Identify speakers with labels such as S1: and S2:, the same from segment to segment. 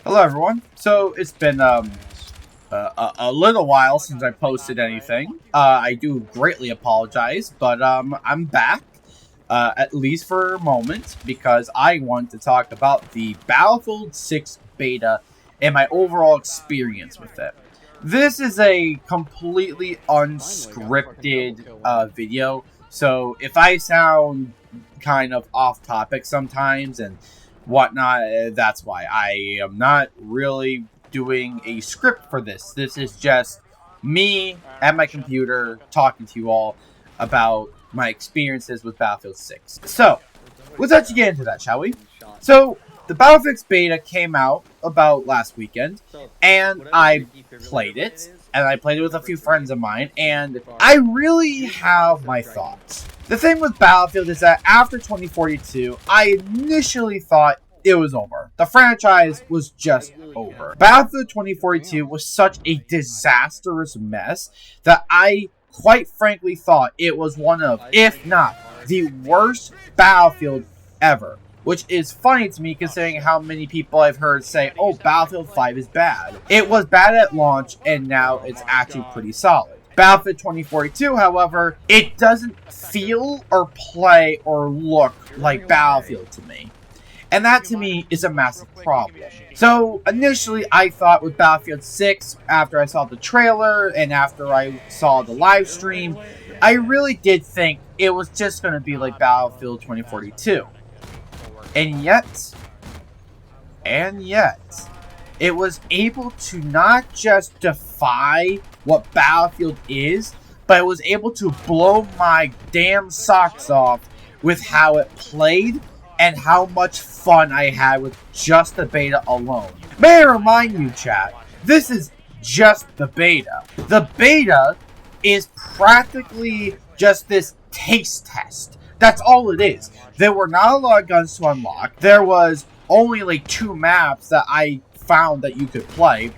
S1: Hello everyone. So it's been a little while since I posted anything. I do greatly apologize, but I'm back at least for a moment because I want to talk about the Battlefield 6 beta and my overall experience with it. This is a completely unscripted video, so if I sound kind of off topic sometimes and whatnot, that's why. I am not really doing a script for this. This is just me at my computer talking to you all about my experiences with Battlefield 6. So, let's actually get into that, shall we? So, the Battlefield 6 beta came out about last weekend, and I played it, and I played it with a few friends of mine, and I really have my thoughts. The thing with Battlefield is that after 2042, I initially thought it was over. The franchise was just over. Battlefield 2042 was such a disastrous mess that I quite frankly thought it was one of, if not, the worst Battlefield ever. Which is funny to me considering how many people I've heard say, oh, Battlefield 5 is bad. It was bad at launch, and now it's actually pretty solid. Battlefield 2042, however, it doesn't feel or play or look like Battlefield to me. And that to me is a massive problem. So initially I thought with Battlefield 6, after I saw the trailer and after I saw the live stream, I really did think it was just going to be like Battlefield 2042. And yet, it was able to not just defy what Battlefield is, but it was able to blow my damn socks off with how it played and how much fun I had with just the beta alone. May I remind you, chat, this is just the beta. The beta is practically just this taste test. That's all it is. There were not a lot of guns to unlock. There was only like 2 maps that I found that you could play.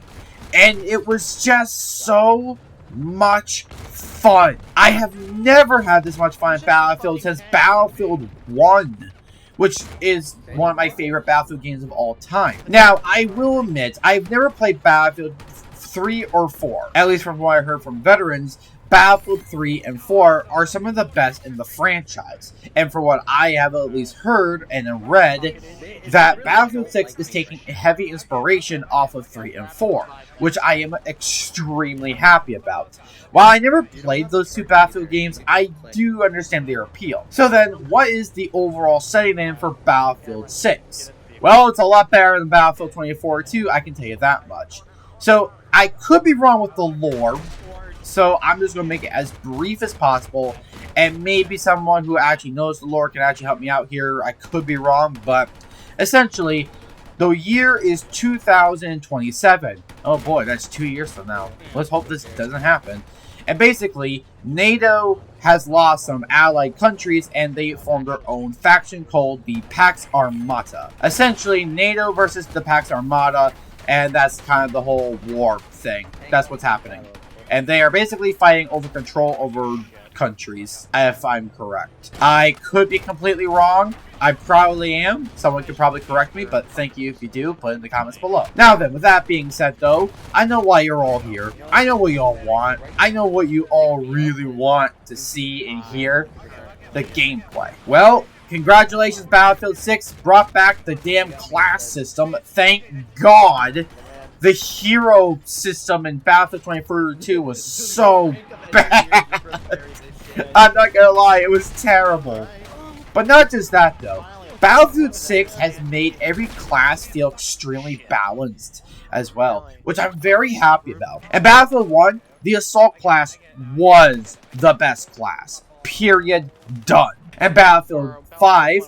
S1: And it was just so much fun. I have never had this much fun in Battlefield since Battlefield 1. Which is one of my favorite Battlefield games of all time. Now, I will admit, I've never played Battlefield 3 or 4. At least from what I heard from veterans, Battlefield 3 and 4 are some of the best in the franchise. And for what I have at least heard and read, that Battlefield 6 is taking heavy inspiration off of 3 and 4, which I am extremely happy about. While I never played those 2 Battlefield games, I do understand their appeal. So then, what is the overall setting in for Battlefield 6? Well, it's a lot better than Battlefield 2042, I can tell you that much. So, I could be wrong with the lore, so I'm just going to make it as brief as possible, and maybe someone who actually knows the lore can actually help me out here. I could be wrong, but essentially, the year is 2027. Oh boy, that's 2 years from now. Let's hope this doesn't happen. And basically, NATO has lost some allied countries and they formed their own faction called the Pax Armata. Essentially, NATO versus the Pax Armata, and that's kind of the whole war thing. That's what's happening. And they are basically fighting over control over countries, if I'm correct. I could be completely wrong. I probably am. Someone could probably correct me, but thank you if you do. Put it in the comments below. Now then, with that being said though, I know why you're all here. I know what you all want. I know what you all really want to see and hear. The gameplay. Well, congratulations, Battlefield 6 brought back the damn class system. Thank God. The hero system in Battlefield 2042 was so bad. I'm not gonna lie, it was terrible. But not just that though. Battlefield 6 has made every class feel extremely balanced as well, which I'm very happy about. In Battlefield 1, the Assault class was the best class. Period. Done. And Battlefield 5,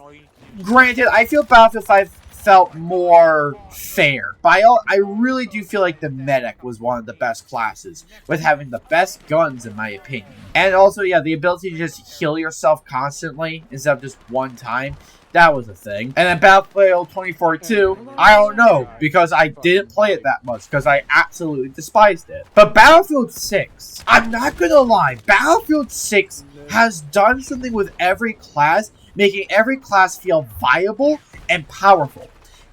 S1: granted, I feel Battlefield 5 felt more fair. But I really do feel like the medic was one of the best classes, with having the best guns in my opinion. And also, yeah, the ability to just heal yourself constantly instead of just one time. That was a thing. And then Battlefield 2042, I don't know, because I didn't play it that much, because I absolutely despised it. But Battlefield 6, I'm not gonna lie, Battlefield 6 has done something with every class, making every class feel viable and powerful.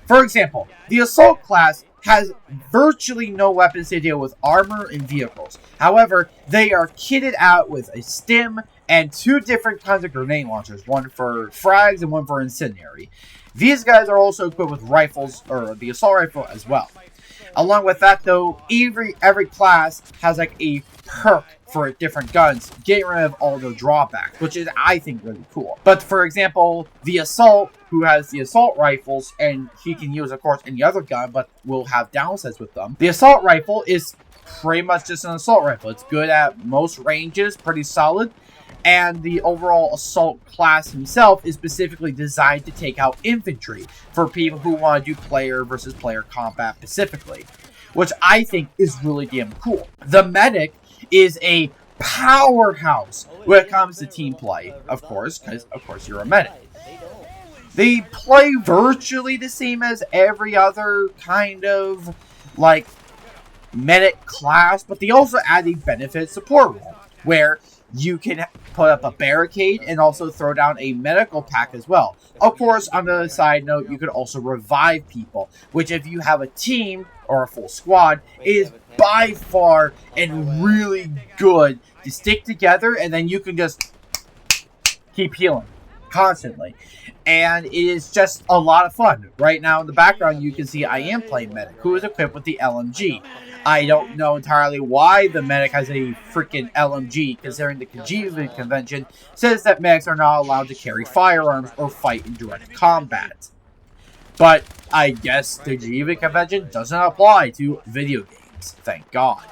S1: For example, the Assault class has virtually no weapons to deal with armor and vehicles. However, they are kitted out with a stim and 2 different kinds of grenade launchers, one for frags and one for incendiary. These guys are also equipped with rifles, or the assault rifle as well. Along with that though, every class has like a perk for different guns, getting rid of all the drawbacks, which is, I think, really cool. But for example, the Assault, who has the assault rifles, and he can use, of course, any other gun, but will have downsides with them. The assault rifle is pretty much just an assault rifle. It's good at most ranges, pretty solid. And the overall assault class himself is specifically designed to take out infantry for people who want to do player versus player combat specifically, which I think is really damn cool. The medic is a powerhouse when it comes to team play, of course, because of course you're a medic. They play virtually the same as every other kind of like medic class, but they also add a benefit support role where you can put up a barricade and also throw down a medical pack as well. Of course, on the side note, you could also revive people, which if you have a team or a full squad, is by far and really good to stick together, and then you can just keep healing constantly. And it is just a lot of fun. Right now in the background, you can see I am playing medic, who is equipped with the LMG. I don't know entirely why the medic has a freaking LMG, considering the Geneva Convention says that medics are not allowed to carry firearms or fight in direct combat. But I guess the Geneva Convention doesn't apply to video games, thank God.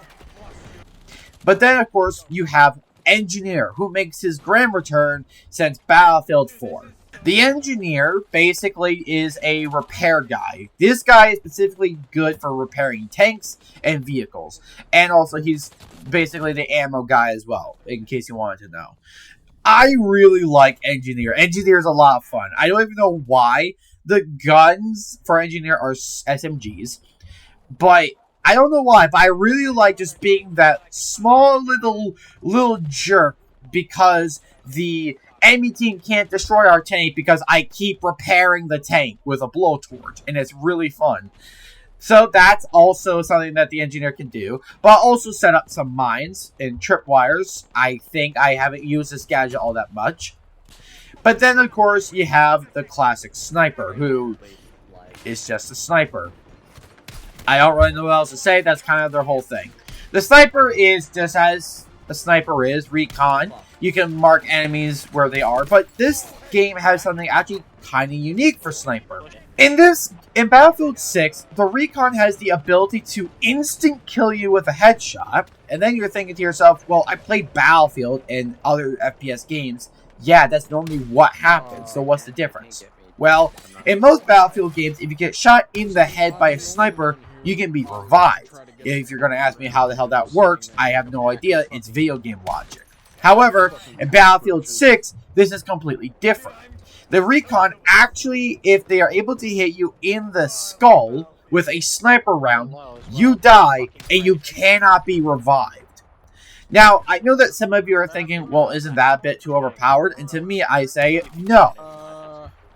S1: But then, of course, you have Engineer, who makes his grand return since Battlefield 4. The Engineer basically is a repair guy. This guy is specifically good for repairing tanks and vehicles. And also he's basically the ammo guy as well, in case you wanted to know. I really like Engineer. Engineer is a lot of fun. I don't even know why. The guns for Engineer are SMGs. But I don't know why, but I really like just being that small little jerk, because the enemy team can't destroy our tank because I keep repairing the tank with a blowtorch, and it's really fun. So that's also something that the Engineer can do, but also set up some mines and tripwires. I think I haven't used this gadget all that much. But then, of course, you have the classic Sniper, who is just a sniper. I don't really know what else to say. That's kind of their whole thing. The Sniper is just as a sniper is, recon. You can mark enemies where they are, but this game has something actually kind of unique for Sniper. In Battlefield 6, the recon has the ability to instant kill you with a headshot, and then you're thinking to yourself, well, I played Battlefield and other FPS games. Yeah, that's normally what happens, so what's the difference? Well, in most Battlefield games, if you get shot in the head by a sniper, you can be revived. If you're going to ask me how the hell that works, I have no idea. It's video game logic. However, in Battlefield 6, this is completely different. The recon actually, if they are able to hit you in the skull with a sniper round, you die and you cannot be revived. Now, I know that some of you are thinking, well, isn't that a bit too overpowered? And to me, I say, no.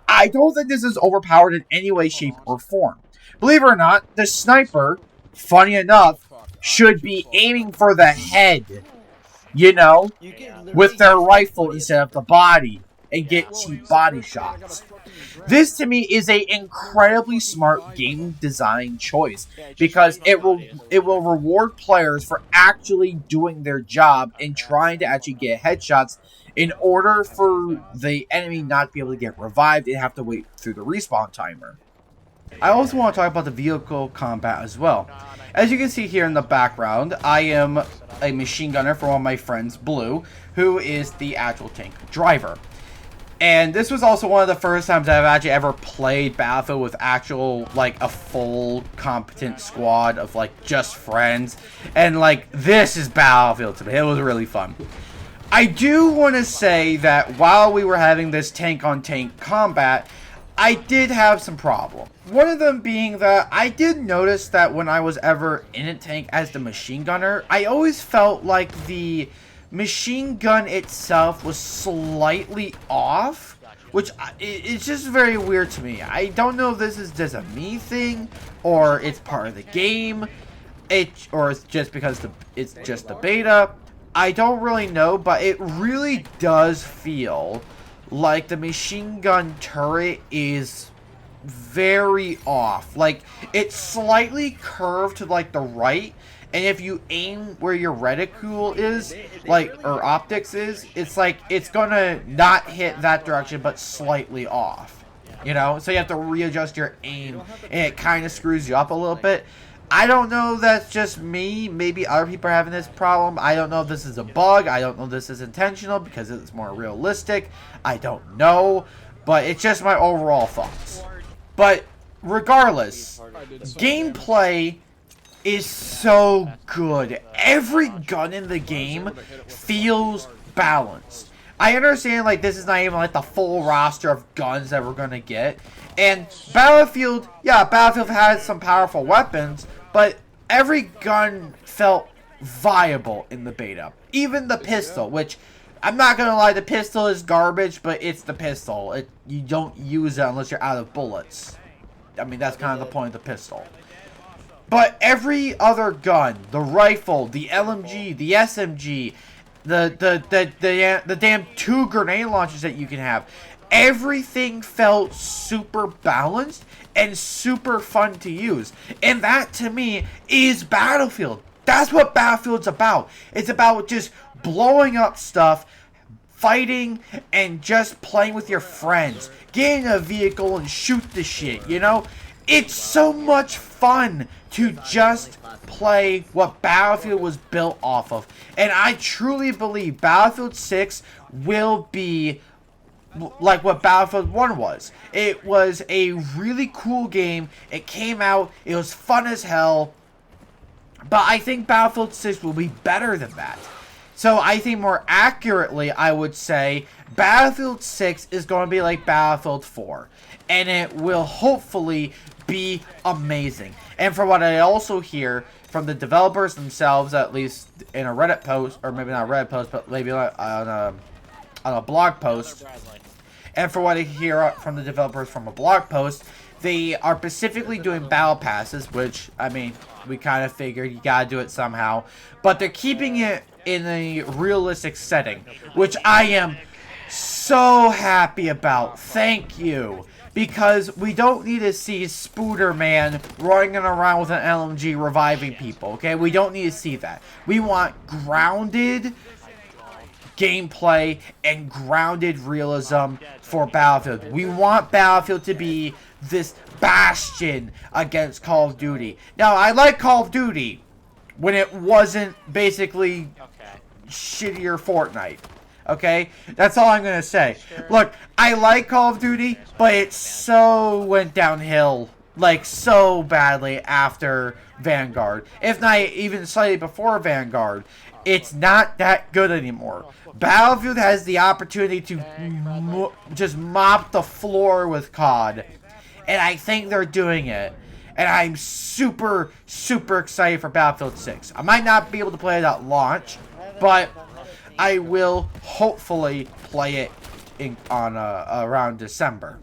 S1: I don't think this is overpowered in any way, shape, or form. Believe it or not, the sniper, funny enough, should be aiming for the head, you know, with their rifle instead of the body, and get cheap body shots. This, to me, is an incredibly smart game design choice, because it will reward players for actually doing their job and trying to actually get headshots in order for the enemy not to be able to get revived and have to wait through the respawn timer. I also want to talk about the vehicle combat as well. As you can see here in the background, I am a machine gunner for one of my friends, Blue, who is the actual tank driver. And this was also one of the first times I've actually ever played Battlefield with actual, like, a full competent squad of, like, just friends. And, like, this is Battlefield to me. It was really fun. I do want to say that while we were having this tank-on-tank combat, I did have some problems. One of them being that I did notice that when I was ever in a tank as the machine gunner, I always felt like the machine gun itself was slightly off which it's just very weird to me. I don't know if this is just a me thing, or it's part of the game, or it's just because it's just the beta. I don't really know, but it really does feel like the machine gun turret is very off. Like, it's slightly curved to like the right, and if you aim where your reticule is, like, or optics is, it's like it's gonna not hit that direction but slightly off, you know? So you have to readjust your aim, and it kind of screws you up a little bit. I don't know if that's just me. Maybe other people are having this problem. I don't know if this is a bug. I don't know if this is intentional because it's more realistic. I don't know. But it's just my overall thoughts. But regardless, gameplay is so good. Every gun in the game feels balanced. I understand, like, this is not even, like, the full roster of guns that we're going to get. And Battlefield, yeah, Battlefield has some powerful weapons, but every gun felt viable in the beta. Even the pistol, which, I'm not going to lie, the pistol is garbage, but it's the pistol. You don't use it unless you're out of bullets. I mean, that's kind of the point of the pistol. But every other gun, the rifle, the LMG, the SMG, the damn 2 grenade launchers that you can have, everything felt super balanced and super fun to use. And that, to me, is Battlefield. That's what Battlefield's about. It's about just blowing up stuff, fighting, and just playing with your friends. Get in a vehicle and shoot the shit, you know? It's so much fun to just play what Battlefield was built off of. And I truly believe Battlefield 6 will be like what Battlefield 1 was. It was a really cool game. It came out. It was fun as hell. But I think Battlefield 6 will be better than that. So I think more accurately, I would say Battlefield 6 is going to be like Battlefield 4. And it will hopefully be amazing. And from what I also hear from the developers themselves, at least in a Reddit post, or maybe not a Reddit post, but maybe on a blog post, and for what I hear from the developers from a blog post, they are specifically doing battle passes, which, I mean, we kind of figured you gotta do it somehow, but they're keeping it in a realistic setting, which I am so happy about. Thank you. Because we don't need to see Spooderman running around with an LMG reviving people, okay? We don't need to see that. We want grounded gameplay and grounded realism for Battlefield. We want Battlefield to be this bastion against Call of Duty. Now, I like Call of Duty when it wasn't basically shittier Fortnite. Okay? That's all I'm going to say. Look, I like Call of Duty, but it so went downhill, like, so badly after Vanguard. If not even slightly before Vanguard. It's not that good anymore. Battlefield has the opportunity to just mop the floor with COD. And I think they're doing it. And I'm super, super excited for Battlefield 6. I might not be able to play it at launch, but I will hopefully play it around December.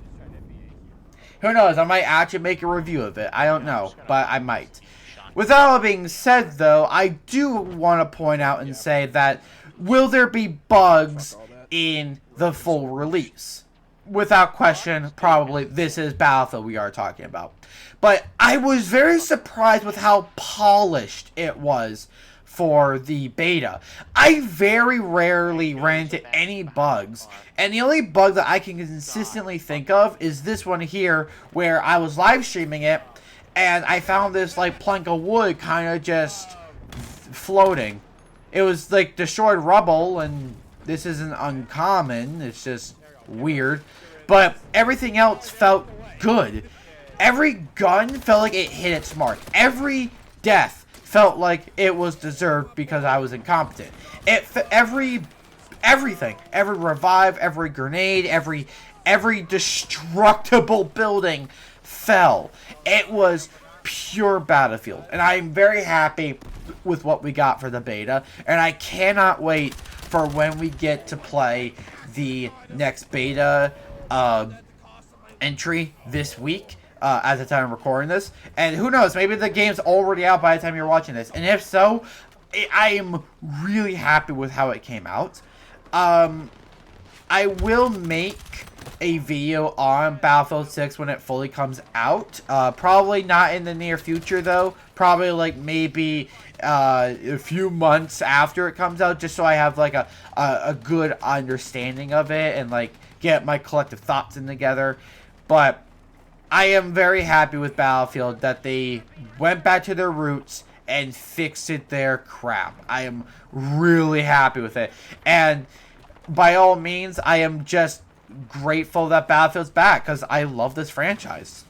S1: Who knows? I might actually make a review of it. I don't know, but I might. With that all being said, though, I do want to point out and say that will there be bugs in the full release? Without question, probably this is Battlefield we are talking about. But I was very surprised with how polished it was for the beta. I very rarely ran into any bugs, and the only bug that I can consistently think of is this one here, where I was live streaming it, and I found this like plank of wood kind of just floating. It was like destroyed rubble, and this isn't uncommon, it's just weird, but everything else felt good. Every gun felt like it hit its mark. Every death felt like it was deserved because I was incompetent. Everything, every revive, every grenade, every destructible building fell. It was pure Battlefield, and I'm very happy with what we got for the beta, and I cannot wait for when we get to play the next beta entry this week at the time of recording this. And who knows, maybe the game's already out by the time you're watching this. And if so, I am really happy with how it came out. I will make a video on Battlefield 6 when it fully comes out. Probably not in the near future, though. Probably, like, maybe a few months after it comes out, just so I have, like, a good understanding of it and, like, get my collective thoughts in together. But I am very happy with Battlefield that they went back to their roots and fixed their crap. I am really happy with it. And by all means, I am just grateful that Battlefield's back because I love this franchise.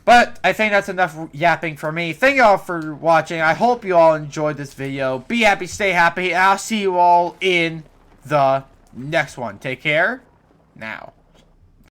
S1: But I think that's enough yapping for me. Thank you all for watching. I hope you all enjoyed this video. Be happy, stay happy, and I'll see you all in the next one. Take care now.